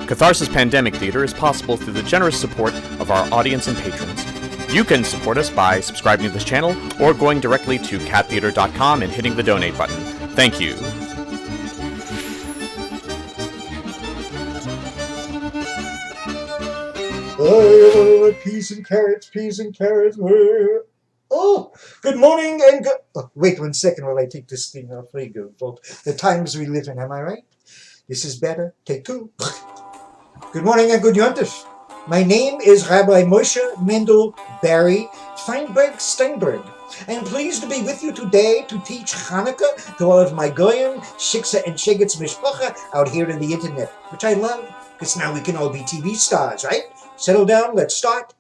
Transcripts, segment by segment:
CATharsis Pandemic Theatre is possible through the generous support of our audience and patrons. You can support us by subscribing to this channel or going directly to cattheater.com and hitting the donate button. Thank you. Oh, peas and carrots, peas and carrots. Oh, good morning and good... Oh, wait 1 second while I take this thing off. There you go, folks. The times we live in, am I right? This is better. Take two. Good morning and good Yontif. My name is Rabbi Moshe Mendel Barry Feinberg Steinberg. I am pleased to be with you today to teach Chanukah to all of my Goyim, Shiksa, and Sheget's Mishpacha out here in the internet, which I love, because now we can all be TV stars, right? Settle down, let's start.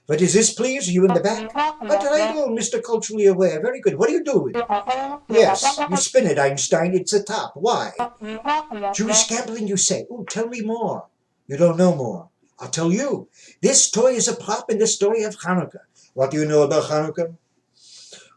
What is this, please? You in the back? A dreidel, Mr. Culturally Aware. Very good. What are you doing? Yes, you spin it, Einstein. It's a top. Why? Jewish gambling, you say. Oh, tell me more. You don't know more. I'll tell you. This toy is a prop in the story of Chanukah. What do you know about Chanukah?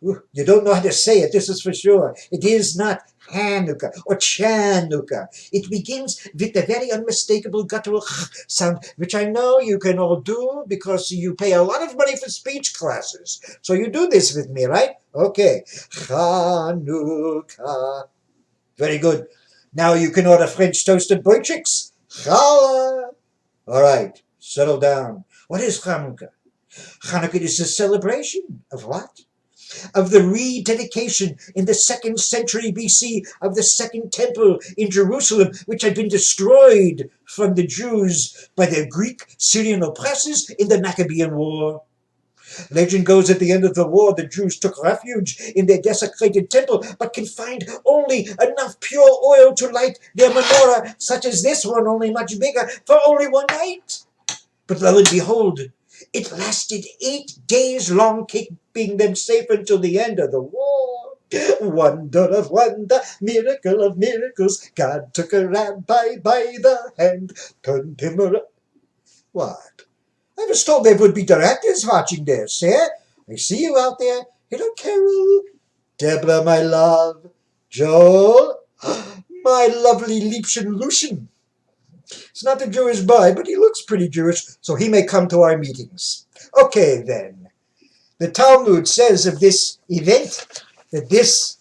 Ooh, you don't know how to say it, this is for sure. It is not Chanukah or Chanukah. It begins with the very unmistakable guttural sound, which I know you can all do because you pay a lot of money for speech classes. So you do this with me, right? Okay. Chanukah. Very good. Now you can order French toasted boychicks. Challah. All right, settle down. What is Chanukah? Chanukah is a celebration of what? Of the rededication in the 2nd century BC of the Second Temple in Jerusalem, which had been destroyed from the Jews by the Greek-Syrian oppressors in the Maccabean War. Legend goes at the end of the war, the Jews took refuge in their desecrated temple, but can find only enough pure oil to light their menorah, such as this one, only much bigger, for only one night. But lo and behold, it lasted 8 days long, keeping them safe until the end of the war. Wonder of wonder, miracle of miracles, God took a rabbi by the hand, turned him around. What? I was told there would be directors watching this, eh? I see you out there. Hello, Carol. Deborah, my love. Joel. My lovely Liebchen Lucian. It's not a Jewish boy, but he looks pretty Jewish, so he may come to our meetings. Okay, then. The Talmud says of this event that this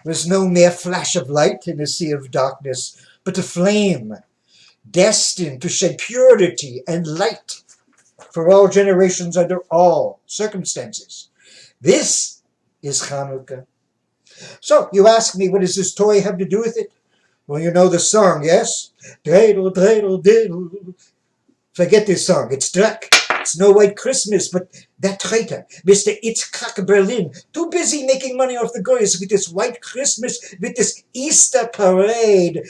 was no mere flash of light in a sea of darkness, but a flame destined to shed purity and light for all generations under all circumstances. This is Chanukah. So, you ask me, what does this toy have to do with it? Well, you know the song, yes? Dreidel, dreidel, diddle. Forget this song. It's Druck. It's no White Christmas, but that traitor, Mr. Itzhak Berlin, too busy making money off the goyes with this White Christmas, with this Easter parade.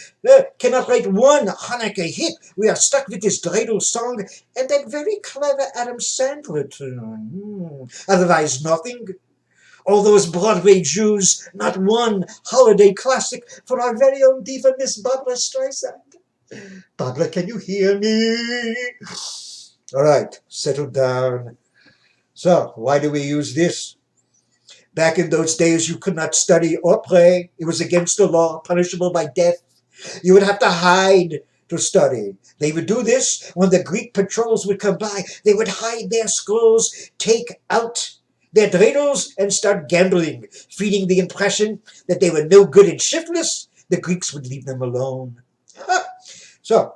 Cannot write one Hanukkah hit. We are stuck with this dreidel song and that very clever Adam Sandler tune. Otherwise, nothing. All those Broadway Jews, not one holiday classic for our very own diva, Miss Barbara Streisand. Barbara, can you hear me? All right, settle down. So, why do we use this? Back in those days, you could not study or pray. It was against the law, punishable by death. You would have to hide to study. They would do this when the Greek patrols would come by. They would hide their scrolls, take out their dreidels, and start gambling, feeding the impression that they were no good and shiftless. The Greeks would leave them alone. So,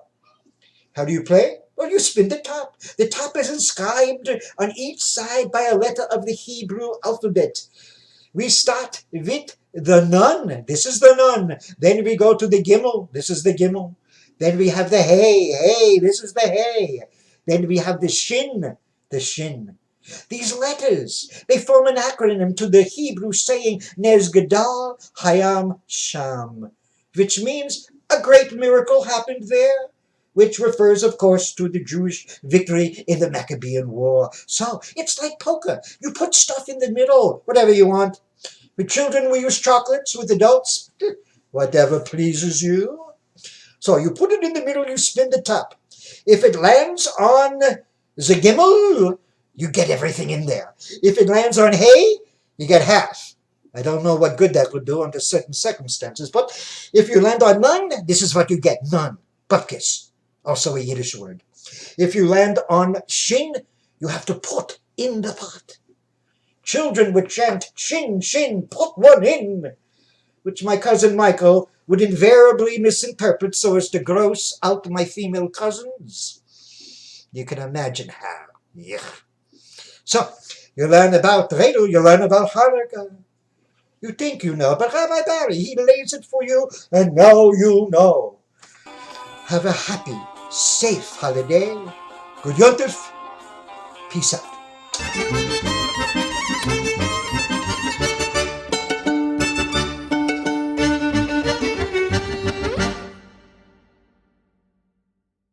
how do you play? Well, you spin the top. The top is inscribed on each side by a letter of the Hebrew alphabet. We start with the nun. This is the nun. Then we go to the gimel. This is the gimel. Then we have the hey. Hey, this is the hey. Then we have the shin. The shin. These letters, they form an acronym to the Hebrew saying Nez Gadol Hayam Sham, which means a great miracle happened there, which refers, of course, to the Jewish victory in the Maccabean War. So, it's like poker. You put stuff in the middle, whatever you want. With children, we use chocolates. With adults, whatever pleases you. So, you put it in the middle, you spin the top. If it lands on the gimel, you get everything in there. If it lands on hay, you get half. I don't know what good that would do under certain circumstances, but if you land on none, this is what you get, none. Bupkis. also a Yiddish word. If you land on shin, you have to put in the pot. Children would chant, shin, shin, put one in, which my cousin Michael would invariably misinterpret so as to gross out my female cousins. You can imagine how. Yeah. So, you learn about Redel, you learn about Chanukah. You think you know, but Rabbi Barry, he lays it for you, and now you know. Have a happy, safe holiday. Good Yontif. Peace out.